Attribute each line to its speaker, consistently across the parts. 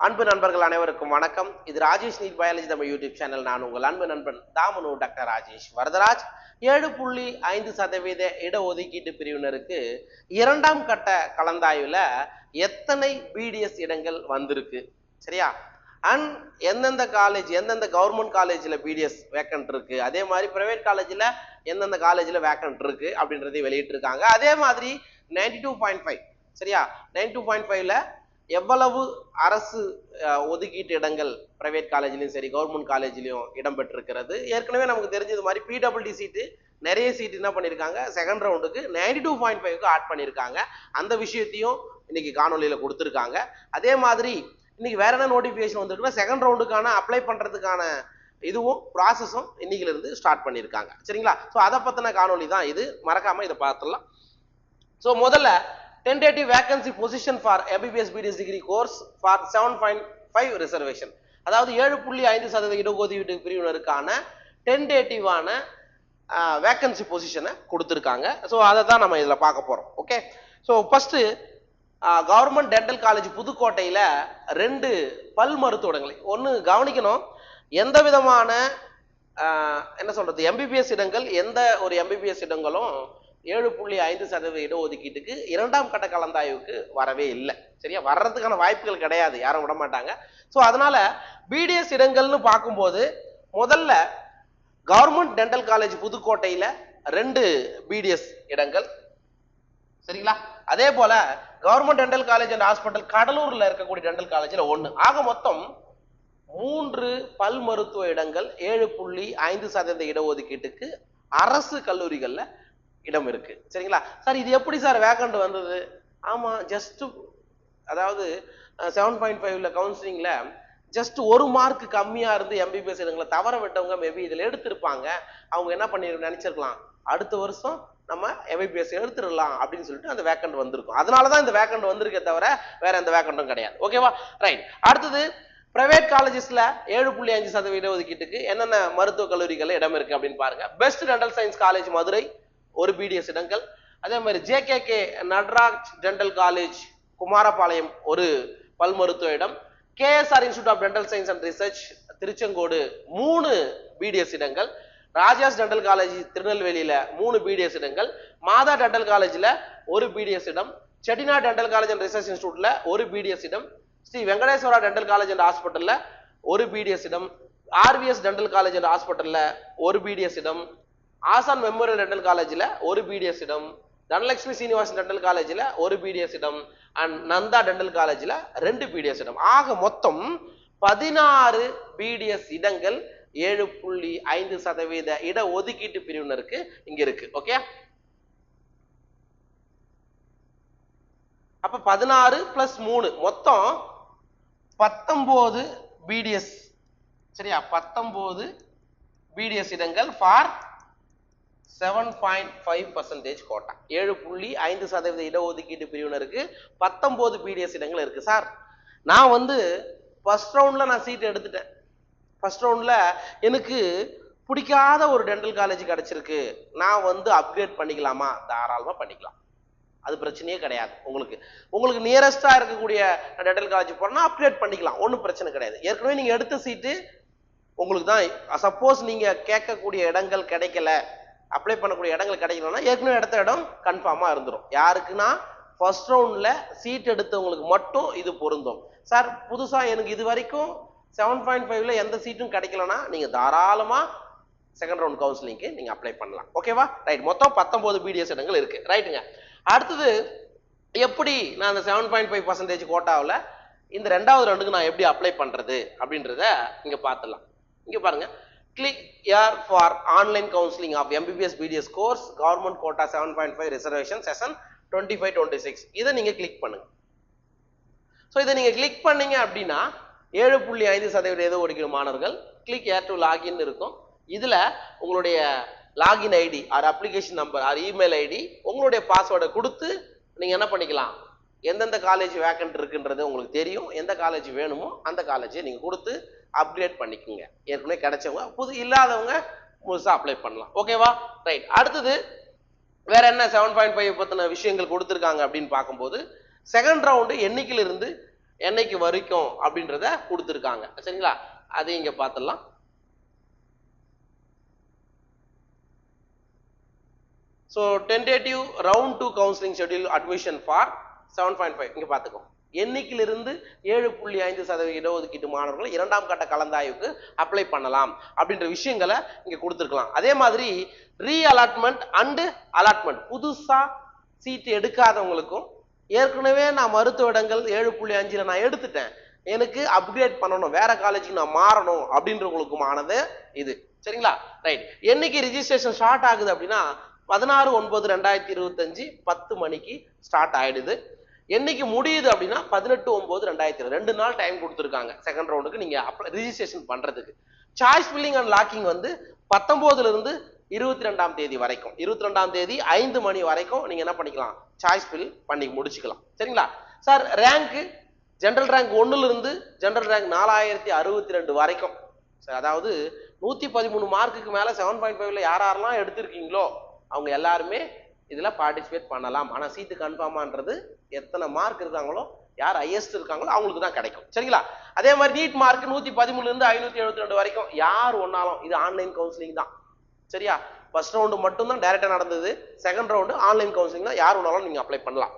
Speaker 1: அன்பு நண்பர்கள் அனைவருக்கும் வணக்கம். இது ராஜேஷ் நீட் பயாலஜி நம்ம யூடியூப் சேனல். நான் உங்கள் அன்பு நண்பன் தாமனு டாக்டர் ராஜேஷ் வரதராஜ். 7.5% இடஒதுக்கீட்டு பிரிவினருக்கு இரண்டாம் கட்ட கலந்தாய்வுல எத்தனை பிடிஎஸ் இடங்கள் வந்திருக்கு, சரியா? அண்ட் எந்தெந்த காலேஜ், எந்தெந்த கவர்மெண்ட் காலேஜ்ல பிடிஎஸ் வேக்கன்ட் இருக்கு, அதே மாதிரி பிரைவேட் காலேஜ்ல எந்தெந்த காலேஜ்ல வேக்கன்ட் இருக்கு அப்படின்றதையும் வெளியிட்டு இருக்காங்க. அதே மாதிரி 92.5, சரியா, 92.5ல எவ்வளவு அரசு ஒதுக்கீட்டு இடங்கள் பிரைவேட் காலேஜ்லயும் சரி கவர்மெண்ட் காலேஜ்லயும் இடம்பெற்றிருக்கிறது. ஏற்கனவே நமக்கு தெரிஞ்சது மாதிரி பிடபிள்யூடி சீட்டு நிறைய சீட் என்ன பண்ணிருக்காங்க, செகண்ட் ரவுண்டுக்கு 92.5க்கு ஆட் பண்ணிருக்காங்க. அந்த விஷயத்தையும் இன்னைக்கு காணொலியில கொடுத்துருக்காங்க. அதே மாதிரி இன்னைக்கு வேற என்ன நோட்டிபிகேஷன் வந்திருக்குன்னா, செகண்ட் ரவுண்டுக்கான அப்ளை பண்றதுக்கான இதுவும் ப்ராசஸும் இன்னைக்குல இருந்து ஸ்டார்ட் பண்ணிருக்காங்க, சரிங்களா? ஸோ அதை பத்தின காணொலி தான் இது, மறக்காம இதை பார்த்துடலாம். ஸோ முதல்ல tentative vacancy position for MBBS BDS degree course for 7.5 reservation, அதாவது 7.5% இடஒதுக்கீட்டு பிரிவினருக்கான டென்டேட்டிவான வேக்கன்சி பொசிஷனை கொடுத்துருக்காங்க. ஸோ அதை தான் நம்ம இதில் பார்க்க போகிறோம். Okay, so first government dental college புதுக்கோட்டையில் 2 பல் மருத்துவங்களை ஒன்று கவனிக்கணும். எந்த விதமான என்ன சொல்றது எம்பிபிஎஸ் இடங்கள், எந்த ஒரு எம்பிபிஎஸ் இடங்களும் 7.5% இடஒதுக்கீட்டுக்கு இரண்டாம் கட்ட கலந்தாய்வுக்கு வரவே இல்லை, சரியா? வர்றதுக்கான வாய்ப்புகள் கிடையாது, யாரும் விட மாட்டாங்க. ஸோ அதனால பிடிஎஸ் இடங்கள்னு பார்க்கும்போது முதல்ல கவர்மெண்ட் டென்டல் காலேஜ் புதுக்கோட்டையில 2 பிடிஎஸ் இடங்கள், சரிங்களா? அதே போல government dental college and hospital கடலூர்ல இருக்கக்கூடிய டென்டல் காலேஜ்ல 1. ஆக மொத்தம் 3 பல் மருத்துவ இடங்கள் 7.5% இடஒதுக்கீட்டுக்கு அரசு கல்லூரிகள்ல இடம் இருக்கு, சரிங்களா? சார் இது எப்படி சார் வேக்கண்ட் வந்தது? ஆமா, ஜஸ்ட் அதாவது 7.5ல கவுன்சிலிங்ல ஜஸ்ட் 1 மார்க் கம்மியா இருந்து எம்பிபிஎஸ் இடங்களை தவற விட்டவங்க மேபி இதுல எடுத்திருப்பாங்க. அவங்க என்ன பண்ணி நினைச்சிருக்கலாம், அடுத்த வருஷம் நம்ம எம்பிபிஎஸ் எடுத்துடலாம் அப்படின்னு சொல்லிட்டு அந்த வேக்கண்ட் வந்திருக்கும். அதனாலதான் இந்த வேக்கண்ட் வந்திருக்கே தவிர வேற எந்த வேக்கண்டும் கிடையாது. ஓகேவா? ரைட். அடுத்தது பிரைவேட் காலேஜஸ்ல 7.5% இடஒதுக்கீட்டுக்கு என்னென்ன மருத்துவக் கல்லூரிகள் இடம் இருக்கு அப்படின்னு பாருங்க. Best dental science college Madurai 1 BDS இடங்கள். அதே மாதிரி JKK Nataraj dental college Kumarapalayam 1 பல் மருத்துவ இடம். KSR institute of dental science and research Tiruchengode 3 BDS இடங்கள். ராஜாஸ் டென்டல் காலேஜ் திருநெல்வேலியில 3 பிடிஎஸ் இடங்கள். மாதா டென்டல் காலேஜ்ல 1 பிடிஎஸ் இடம். Chettinad dental college and research இன்ஸ்டிடியூட்ல 1 பிடிஎஸ் இடம். Sri Venkateswara dental college and ஹாஸ்பிட்டல்ல 1 பிடிஎஸ் இடம். ஆர்விஎஸ் டென்டல் காலேஜ் அண்ட் ஹாஸ்பிட்டல்ல 1 பிடிஎஸ் இடம். ஆசான் மெமோரியல் டென்டல் காலேஜ்ல 1 பிடிஎஸ் இடம். தனலட்சுமி சீனிவாசன் டென்டல் காலேஜ்ல 1 பிடிஎஸ் இடம். அண்ட் நந்தா டென்டல் காலேஜ்ல 2 பிடிஎஸ் இடம். ஆக மொத்தம் 16 பிடிஎஸ் இடங்கள் 7.5% இட ஒதுக்கீட்டு பிரிவினருக்கு இங்க இருக்கு. ஓகே, அப்ப 16 + 3 மொத்தம் 19 பிடிஎஸ், சரியா? 19 பிடிஎஸ் இடங்கள் ஃபார் 7.5% கோட்டா. 7.5% இடஒதுக்கீட்டு பிரிவினருக்கு 19 பிடிஎஸ் இடங்கள் இருக்கு. சார் நான் ஃபர்ஸ்ட் ரவுண்ட்ல நான் சீட் எடுத்துட்டேன். ஃபர்ஸ்ட் ரவுண்ட்ல எனக்கு பிடிக்காத ஒரு டென்டல் காலேஜ் கிடைச்சிருக்கு, நான் அப்கிரேட் பண்ணிக்கலாமா? தாராளமா பண்ணிக்கலாம், அது பிரச்சனையே கிடையாது. உங்களுக்கு நியரஸ்டா இருக்கக்கூடிய டென்டல் காலேஜ் போனா அப்கிரேட் பண்ணிக்கலாம், ஒன்றும் பிரச்சனை கிடையாது. ஏற்கனவே நீங்க எடுத்த சீட்டு உங்களுக்கு தான். சப்போஸ் நீங்க கேட்கக்கூடிய இடங்கள் கிடைக்கல, அப்ளை பண்ணக்கூடிய இடங்கள் கிடைக்கலன்னா ஏற்கனவே எடுத்த இடம் கன்ஃபார்மா இருந்துடும். யாருக்குன்னா ஃபர்ஸ்ட் ரவுண்ட்ல சீட் எடுத்தவங்களுக்கு மட்டும் இது பொருந்தும். சார் புதுசா எனக்கு இது வரைக்கும் 7.5ல எந்த சீட்டும் கிடைக்கலன்னா நீங்க தாராளமா செகண்ட் ரவுண்ட் கவுன்சிலிங்க்கு நீங்க அப்ளை பண்ணலாம். ஓகேவா? ரைட். மொத்தம் 19 பிடிஎஸ் இடங்கள் இருக்கு. ரைட்டுங்க. அடுத்தது எப்படி நான் அந்த 7.5% கோட்டாவில் இந்த 2வது ரவுண்டுக்கு நான் எப்படி அப்ளை பண்றது அப்படின்றத இங்க பார்த்துடலாம். இங்க பாருங்க, click here for online counseling of MBBS BDS course government quota 7.5 reservation session 25-26. இதை நீங்க கிளிக் பண்ணுங்க. ஸோ இதை நீங்க கிளிக் பண்ணீங்க அப்படின்னா 7.5% ஒதுக்கீடு மாணவர்கள் கிளிக் here to login இருக்கும். இதுல உங்களுடைய login ID or application number or email ID உங்களுடைய பாஸ்வேர்டை கொடுத்து நீங்க என்ன பண்ணிக்கலாம், எந்தெந்த காலேஜ் வேக்கன்ட் இருக்குன்றது உங்களுக்கு தெரியும், எந்த காலேஜ் வேணுமோ அந்த காலேஜை நீங்க கொடுத்து அப்கிரேட் பண்ணிக்கோங்க. ஏற்கனவே கிடைச்சவங்க, புது இல்லாதவங்க முழுசா அப்ளை பண்ணலாம். ஓகேவா? ரைட். அடுத்தது வேற என்ன 7.5 பத்தின விஷயங்கள் கொடுத்துருக்காங்க அப்படின்னு பார்க்கும்போது, செகண்ட் ரவுண்டு என்னைக்கிலிருந்து என்னைக்கு வரைக்கும் அப்படின்றத கொடுத்துருக்காங்க. சரிங்களா, அதை இங்க பார்த்துடலாம். So tentative round 2 counselling schedule admission for 7.5 இங்க பார்த்துக்கோ. எண்ணிக்கையிலிருந்து 7.5% இடஒதுக்கீட்டு மாணவர்கள் 2ஆம் கட்ட கலந்தாய்வுக்கு அப்ளை பண்ணலாம் அப்படின்ற விஷயங்களை இங்க கொடுத்துருக்கலாம். அதே மாதிரி ரீ அலாட்மெண்ட் அண்ட் அலாட்மெண்ட், புதுசா சீட் எடுக்காதவங்களுக்கும் ஏற்கனவே நான் மருத்துவ இடங்கள் 7.5 நான் எடுத்துட்டேன், எனக்கு அப்கிரேட் பண்ணணும், வேற காலேஜுக்கு நான் மாறணும் அப்படின்றவங்களுக்குமானது இது. சரிங்களா, ரைட். என்னைக்கு ரிஜிஸ்ட்ரேஷன் ஸ்டார்ட் ஆகுது அப்படின்னா 16/9/2025 10 மணிக்கு ஸ்டார்ட் ஆயிடுது. என்னைக்கு முடியுது அப்படின்னா 18/9/2020, 2 நாள் டைம் கொடுத்துருக்காங்க செகண்ட் ரவுண்டுக்கு நீங்க ரிஜிஸ்ட்ரேஷன் பண்றதுக்கு. சாய்ஸ் ஃபில்லிங் அண்ட் லாக்கிங் வந்து 19 இருந்து 22ஆம் தேதி வரைக்கும், 22ஆம் தேதி 5 மணி வரைக்கும் நீங்க என்ன பண்ணிக்கலாம், சாய்ஸ் ஃபில் பண்ணி முடிச்சுக்கலாம். சரிங்களா சார், ரேங்க் ஜெனரல் ரேங்க் 1ல இருந்து ஜெனரல் ரேங்க் 4062 வரைக்கும், அதாவது 113 மார்க்குக்கு மேல 7.5ல யாரெல்லாம் எடுத்திருக்கீங்களோ அவங்க எல்லாருமே இதுல பார்ட்டிசிபேட் பண்ணலாம். ஆனா சீட்டு கன்ஃபார்மான்றது எத்தனை மார்க் இருக்காங்களோ, யார் ஹையஸ்ட் இருக்காங்களோ அவங்களுக்கு தான் கிடைக்கும். சரிங்களா, அதே மாதிரி நீட் மார்க் 113 இருந்து 572 வரைக்கும் யார் ஒன்னாலும், இது ஆன்லைன் கவுன்சிலிங் தான். சரியா, ஃபர்ஸ்ட் ரவுண்டு மட்டும் தான் டைரக்டா நடந்தது, செகண்ட் ரவுண்டு ஆன்லைன் கவுன்சிலிங் தான், யார் ஒன்னாலும் நீங்க அப்ளை பண்ணலாம்.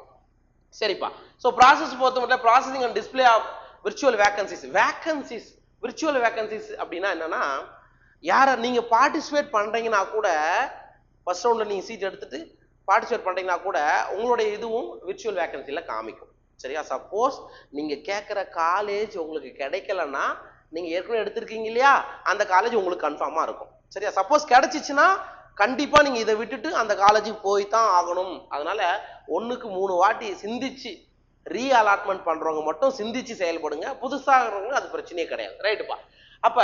Speaker 1: சரிப்பா, ஸோ ப்ராசஸ் பொறுத்த மட்டும் processing and display of virtual vacancies. Virtual vacancies அப்படின்னா என்னன்னா, யாரை நீங்க பார்ட்டிசிபேட் பண்றீங்கன்னா கூட, ஃபர்ஸ்ட் ரவுண்ட்ல நீங்க சீட் எடுத்துட்டு பார்ட்டிசிபேட் பண்றீங்கன்னா கூட உங்களுடைய இதுவும் விர்ச்சுவல் வேகன்சில காமிக்கும். சரியா, சப்போஸ் நீங்க கேட்குற காலேஜ் உங்களுக்கு கிடைக்கலன்னா, நீங்க ஏற்கனவே எடுத்திருக்கீங்க இல்லையா, அந்த காலேஜ் உங்களுக்கு கன்ஃபார்மா இருக்கும். சரியா, சப்போஸ் கிடைச்சிச்சுன்னா கண்டிப்பா நீங்க இதை விட்டுட்டு அந்த காலேஜுக்கு போய் தான் ஆகணும். அதனால 1க்கு 3 வாட்டி சிந்திச்சு ரீ அலாட்மெண்ட் பண்றவங்க மட்டும் சிந்திச்சு செயல்படுங்க, புதுசாகிறவங்க அது பிரச்சனையே கிடையாது. ரைட்டுப்பா. அப்ப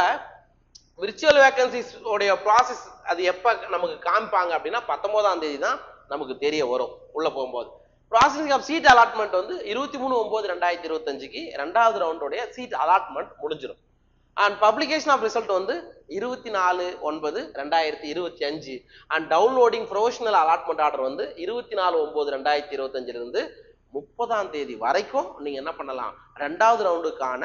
Speaker 1: விர்ச்சுவல் வேகன்சிஸ் உடைய ப்ராசஸ் அது எப்ப நமக்கு காமிப்பாங்க அப்படின்னா 19ஆம் தேதி தான் நமக்கு தெரிய வரும் உள்ள போகும்போது. ப்ராசஸிங் ஆஃப் சீட் அலாட்மெண்ட் வந்து 23/9/2025க்கு 2வது ரவுண்டோடைய சீட் அலாட்மெண்ட் முடிஞ்சிடும். அண்ட் பப்ளிகேஷன் ஆஃப் ரிசல்ட் வந்து 24/9/2025 and downloading professional allotment order வந்து 24/9/2025 இருந்து 30ஆம் தேதி வரைக்கும் நீங்க என்ன பண்ணலாம், 2வது ரவுண்டுக்கான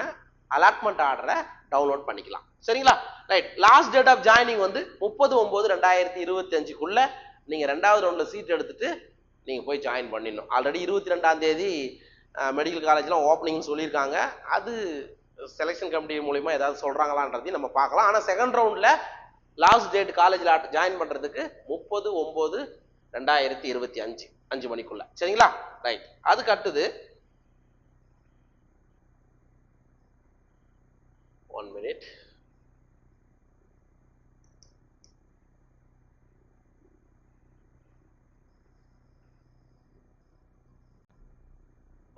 Speaker 1: அலாட்மெண்ட் ஆர்டரை டவுன்லோட் பண்ணிக்கலாம். சரிங்களா, right. Last date of joining வந்து 30/9/2025க்குள்ள நீங்க 2வது ரவுண்ட்ல சீட் எடுத்துட்டு நீங்க போய் ஜாயின் பண்ணிடணும். ஆல்ரெடி 22ஆம் தேதி மெடிக்கல் காலேஜ்லாம் ஓப்பனிங் சொல்லியிருக்காங்க. அது செலெக்ஷன் கமிட்டி மூலமா ஏதாவது சொல்றாங்களான்றதையும் நம்ம பார்க்கலாம். ஆனா செகண்ட் ரவுண்ட்ல லாஸ்ட் டேட் காலேஜ்ல ஜாயின் பண்றதுக்கு 30/9/2025 5 மணிக்குள்ள. சரிங்களா, ரைட். அதுக்கு அடுத்தது 1 minute.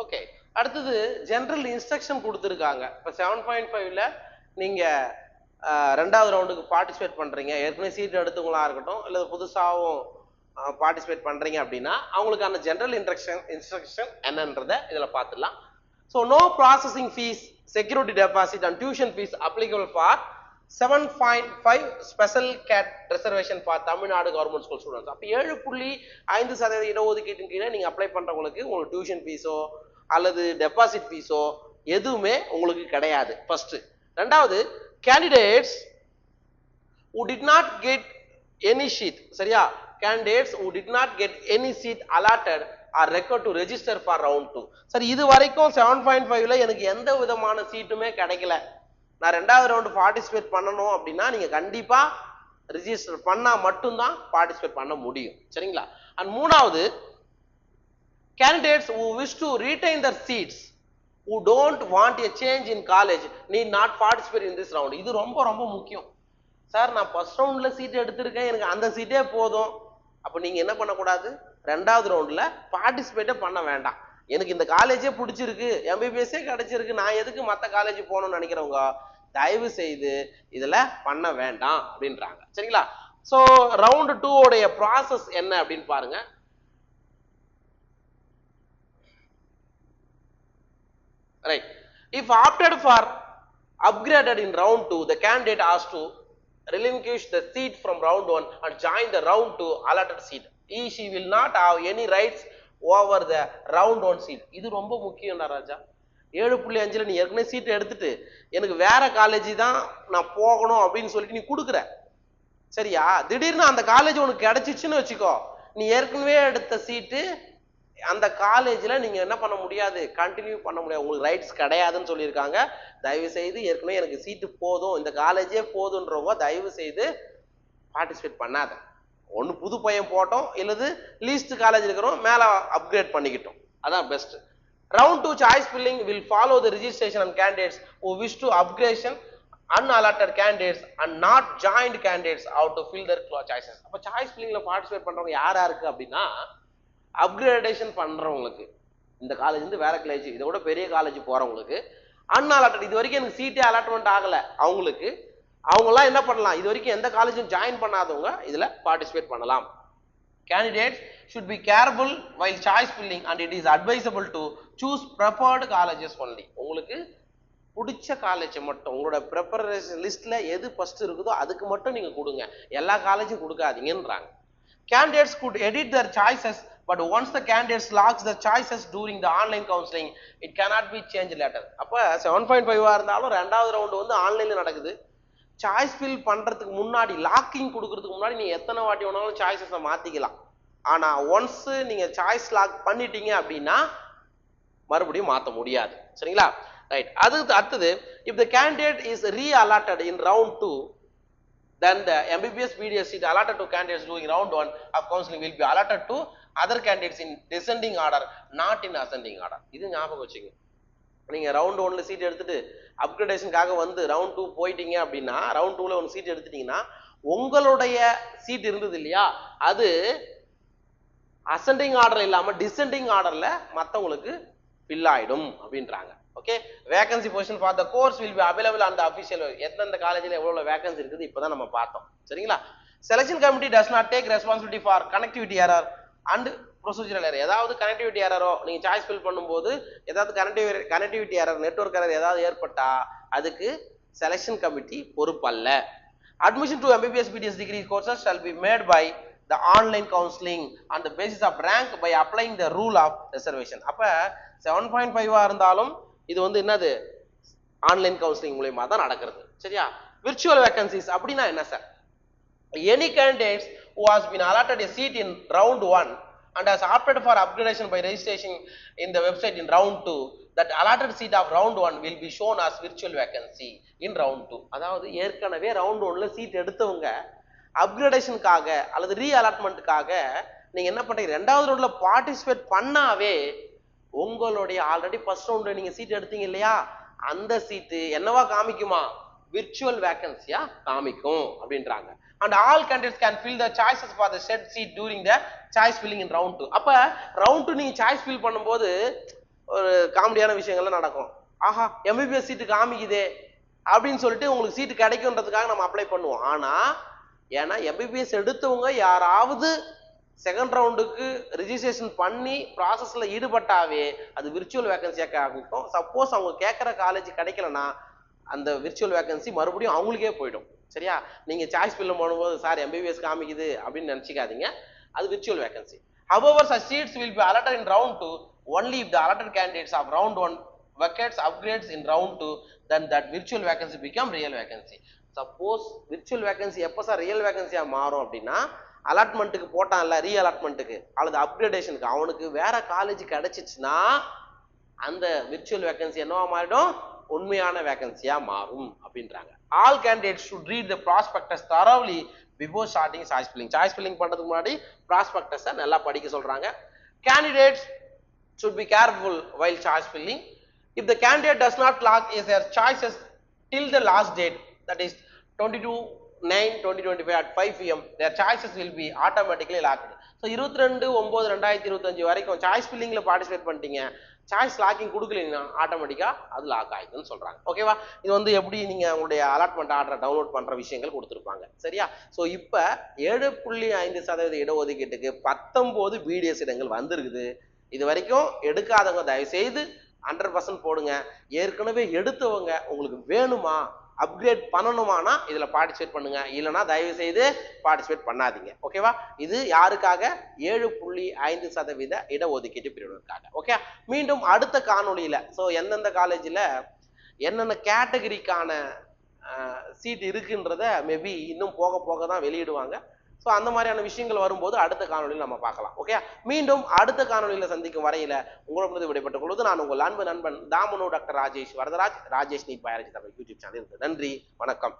Speaker 1: ஓகே, அடுத்தது ஜெனரல் இன்ஸ்ட்ரக்ஷன் கொடுத்துருக்காங்க. இப்போ 7.5ல நீங்க 2வது ரவுண்டுக்கு பார்ட்டிசிபேட் பண்றீங்க, ஏற்கனவே சீட் எடுத்தவங்களா இருக்கட்டும் இல்லை புதுசாகவும் பார்ட்டிசிபேட் பண்றீங்க அப்படின்னா அவங்களுக்கான ஜெனரல் இன்ஸ்ட்ரக்ஷன் என்னன்றதை இதுல பார்த்துடலாம். So no processing fees, security deposit and tuition fees applicable for 7.5 special cat reservation for Tamil Nadu government school students. அப்போ 7.5% இடஒதுக்கீட்டின் கீழே நீங்க அப்ளை பண்றவங்களுக்கு உங்களுக்கு டியூஷன் ஃபீஸோ அல்லது டெபாசிட் ஃபீஸோ எதுவுமே உங்களுக்கு கிடையாது. ஃபர்ஸ்ட். ரெண்டாவது, candidates who did not get any seat, சரியா, candidates who did not get any seat allotted are required to register for round 2. சரி, இது வரைக்கும் 7.5ல எனக்கு எந்த விதமான சீட்டுமே கிடைக்கல, நான் 2வது ரவுண்ட் பார்ட்டிசிபேட் பண்ணணும் அப்படின்னா நீங்க கண்டிப்பா ரிஜிஸ்டர் பண்ணா மட்டும்தான் பார்ட்டிசிபேட் பண்ண முடியும். சரிங்களா. அண்ட் மூணாவது, candidates who wish to retain their seats who don't want a change in college need not participate in this round. இது ரொம்ப ரொம்ப முக்கியம். சார், நான் ஃபர்ஸ்ட் ரவுண்ட்ல சீட் எடுத்திருக்கேன், எனக்கு அந்த சீட்டே போதும், அப்ப நீங்க என்ன பண்ணக்கூடாது, 2வது ரவுண்ட்ல பார்ட்டிசிபேட்டே பண்ண வேண்டாம். எனக்கு இந்த காலேஜே பிடிச்சிருக்கு, எம்பிபிஎஸ்ஸே கிடைச்சிருக்கு, நான் எதுக்கு மற்ற காலேஜ் போகணும்னு நினைக்கிறவங்க தயவு செய்து இதுல பண்ண வேண்டாம் அப்படின்றாங்க. சரிங்களா. ஸோ ரவுண்ட் 2 உடைய ப்ராசஸ் என்ன அப்படின்னு பாருங்க. Right. If opted for upgraded in round 2, the candidate has to relinquish the seat from round 1 and join the round 2 allotted seat. She will not have any rights over the round 1 seat. இது ரொம்ப முக்கியம் ராஜா. 7.5ல நீ ஏற்கனவே seat எடுத்துட்டு எனக்கு வேற college தான் நான் போகணும் அப்படின்னு சொல்லிட்டு நீ கொடுக்குற, சரியா? திடீர்னு அந்த காலேஜ் உனக்கு கிடைச்சிச்சுன்னு வச்சுக்கோ, நீ ஏற்கனவே எடுத்த சீட்டு அந்த காலேஜ்ல நீங்க என்ன பண்ண முடியாது, கண்டினியூ பண்ண முடியாது, உங்களுக்கு ரைட்ஸ் கிடையாதுன்னு சொல்லியிருக்காங்க. தயவு செய்து ஏற்கனவே எனக்கு சீட்டு போதும், இந்த காலேஜே போதுன்றவங்க தயவு செய்து பார்ட்டிசிபேட் பண்ணாத. ஒன்று புது பையன் போட்டோம், இல்லது லீஸ்ட் காலேஜ் இருக்கிறோம் மேல அப்கிரேட் பண்ணிக்கிட்டோம், அதான் best. Round 2 choice filling will follow the registration and candidates who wish to upgradation unallotted candidates and not joined candidates out to fill their choices. அப்ப சாய்ஸ் ஃபில்லிங்ல பார்ட்டிசிபேட் பண்றவங்க யாரா இருக்கு அப்படின்னா, அப்கிரேடேஷன் பண்றவங்களுக்கு, இந்த காலேஜ் இருந்து வேற காலேஜ் இதை விட பெரிய காலேஜ் போறவங்களுக்கு, அன்அலாட்டட் இது வரைக்கும் எனக்கு சீட்டே அலாட்மெண்ட் ஆகல அவங்களுக்கு, அவங்கெல்லாம் என்ன பண்ணலாம், இது வரைக்கும் எந்த காலேஜும் ஜாயின் பண்ணாதவங்க இதுல பார்ட்டிசிபேட் பண்ணலாம். Candidates should be careful while choice filling and it is advisable to choose preferred colleges only. உங்களுக்கு பிடிச்ச காலேஜ் மட்டும், உங்களோட ப்ரிப்பரேஷன் லிஸ்ட்ல எது ஃபர்ஸ்ட் இருக்குதோ அதுக்கு மட்டும் நீங்க கொடுங்க, எல்லா காலேஜும் கொடுக்காதீங்கன்றாங்க. Candidates could edit their choices, but once the candidates locks their choices during the online counseling, it cannot be changed later. அப்ப 7.5 இருந்தாலும் ரெண்டாவது ரவுண்ட் வந்து ஆன்லைன்ல நடக்குது. சாய்ஸ் ஃபில் பண்றதுக்கு முன்னாடி, லாக்கிங் கொடுக்கறதுக்கு முன்னாடி நீ எத்தனை வாட்டி வேணாலும் சாய்ஸஸை மாத்திக்கலாம். ஆனா ஒன்ஸ் நீங்க சாய்ஸ் லாக் பண்ணிட்டீங்க அப்படின்னா மறுபடியும் மாற்ற முடியாது, சரிங்களா? ரைட். அடுத்தது, if the candidate is re-allotted in round 2, then the MBBS BDS seat allotted to candidates doing round 1 of counseling will be allotted to other candidates in descending order, not in ascending order. இது ஞாபகம் வச்சுங்க. நீங்க round 1ல seat எடுத்துட்டு அப்கிரேடேஷனுக்காக வந்து round 2 போயிட்டீங்க அப்படின்னா, round 2ல ஒரு seat எடுத்துட்டீங்கன்னா உங்களுடைய சீட் இருந்தது இல்லையா, அது அசெண்டிங் ஆர்டர் இல்லாம டிசெண்டிங் ஆர்டர்ல மத்தவங்களுக்கு ஃபில் ஆயிடும் அப்படின்றாங்க. Okay. Vacancy position for the course will be available on the official. எந்தெந்த காலேஜ்ல எவ்வளவு வேகன்சி இருக்குது இப்பதான் நம்ம பார்த்தோம், சரிங்களா? Selection committee does not take responsibility for connectivity error and procedural error. ஏதாவது கனெக்டிவிட்டி எரரோ நீங்க சாய்ஸ் ஃபில் பண்ணும்போது ஏதாவது கனெக்டிவிட்டி எரர், நெட்வொர்க் எரர் ஏதாவது ஏற்பட்டா அதுக்கு செலக்ஷன் கமிட்டி பொறுப்பல்ல. Admission to MBBS BDS degree courses shall be made by the online counseling on the basis of rank by applying the rule of reservation. அப்ப 7.5 இருந்தாலும் இது வந்து என்னது, ஆன்லைன் கவுன்சிலிங் மூலமா தான் நடக்கிறது, சரியா? விர்ச்சுவல் வேகன்சிஸ் அப்படின்னா என்ன sir? Any candidates who has been allotted a seat in round 1 and has opted for upgradation by registration in the website in round 2, that allotted seat of round 1 will be shown as virtual vacancy in round 2. அதாவது ஏற்கனவே round 1ல seat எடுத்தவங்க அப்கிரேடேஷனுக்காக அல்லது ரீ அலாட்மெண்ட்டுக்காக நீங்க என்ன பண்றீங்க, ரெண்டாவது ரவுண்ட்ல participate பண்ணாவே உங்களுடைய ஆல்ரெடி ஃபர்ஸ்ட் ரவுண்ட்ல நீங்க சீட் எடுத்தீங்க இல்லையா, அந்த சீட்டு என்னவா காமிக்குமா, விர்ச்சுவல் வேகன்சியா காமிக்கும் அப்படின்றாங்க. And all candidates can fill the choices for the said seat during the choice filling in round 2. அப்ப ரவுண்ட் 2 நீங்க சாய்ஸ் ஃபில் பண்ணும்போது ஒரு காமெடியான விஷயங்கள்லாம் நடக்கும். ஆஹா MBBS சீட்டு காமிக்குதே அப்படின்னு சொல்லிட்டு உங்களுக்கு சீட்டு கிடைக்கும்ன்றதுக்காக நம்ம அப்ளை பண்ணுவோம். ஆனா ஏன்னா MBBS எடுத்தவங்க யாராவது செகண்ட் ரவுண்டுக்கு ரிஜிஸ்ட்ரேஷன் பண்ணி ப்ராசஸ்ல ஈடுபட்டாவே அது விர்ச்சுவல் வேகன்சியா காமிக்கும். சப்போஸ் அவங்க கேட்குற காலேஜ் கிடைக்கலன்னா அந்த விர்ச்சுவல் வேகன்சி மறுபடியும் அவங்களுக்கே போயிடும், சரியா? நீங்க சாய்ஸ் ஃபில் பண்ணும்போது சார் MBBS காமிக்குது அப்படின்னு நினைச்சிக்காதீங்க, அது virtual vacancy. However, such seats will be allotted in round 2 only if the allotted candidates of round 1 vacates upgrades in round 2, then that virtual vacancy become real vacancy. Suppose virtual vacancy எப்போ sir real வேகன்சியா மாறும் அப்படின்னா, அலாட்மெண்ட்டுக்கு போட்டான்ல ரீ அலாட்மெண்ட்டுக்கு அல்லது அப்கிரேடேஷனுக்கு அவனுக்கு வேற college கிடைச்சிச்சுன்னா அந்த virtual vacancy என்னவா மாறிடும், உண்மையான வேகன்சியா மாறும் அப்படின்றாங்க. All candidates should read the prospectus thoroughly before starting choice filling. Choice filling பண்றதுக்கு முன்னாடி prospectus நல்லா படிக்க சொல்றாங்க. Candidates should be careful while choice filling. If the candidate does not lock their choices till the last date, that is 22/9/2025 at 5 PM, their choices will be automatically locked. So 22/9/2025 வரைக்கும் choice ஃபில்லிங்ல participate பண்ணிட்டீங்க, choice locking கொடுக்கலீங்கன்னா ஆட்டோமேட்டிக்கா அது lock ஆயிடுதுன்னு சொல்றாங்க. ஓகேவா? இது வந்து எப்படி நீங்க உங்களுடைய அலாட்மெண்ட் ஆர்டரை டவுன்லோட் பண்ற விஷயங்கள் கொடுத்துருப்பாங்க, சரியா? ஸோ இப்போ 7.5% இடஒதுக்கீட்டுக்கு 19 BDS இடங்கள் வந்திருக்குது. இது வரைக்கும் எடுக்காதவங்க தயவு செய்து 100% போடுங்க. ஏற்கனவே எடுத்தவங்க உங்களுக்கு வேணுமா அப்கிரேட் பண்ணணுமானா இதுல பார்ட்டிசிபேட் பண்ணுங்க, இல்லைன்னா தயவு செய்து பார்ட்டிசிபேட் பண்ணாதீங்க. ஓகேவா? இது யாருக்காக? 7.5% இடஒதுக்கீட்டு பிரிவினருக்காக. ஓகே, மீண்டும் அடுத்த காணொளியில எந்தெந்த காலேஜ்ல என்னென்ன கேட்டகரிக்கான சீட் இருக்குன்றத மேபி இன்னும் போக போக தான் வெளியிடுவாங்க. அந்த மாதிரியான விஷயங்கள் வரும்போது அடுத்த காணொலியில் நம்ம பார்க்கலாம். ஓகே, மீண்டும் அடுத்த காணொலியில் சந்திக்கும் வரையில உங்களிடமிருந்து விடைபெற்றுக் கொள்வது நான் உங்கள் அன்பு நண்பன் தாமனு doctor Rajesh Varadaraj, Rajesh NEET biology Tamil YouTube channel. நன்றி, வணக்கம்.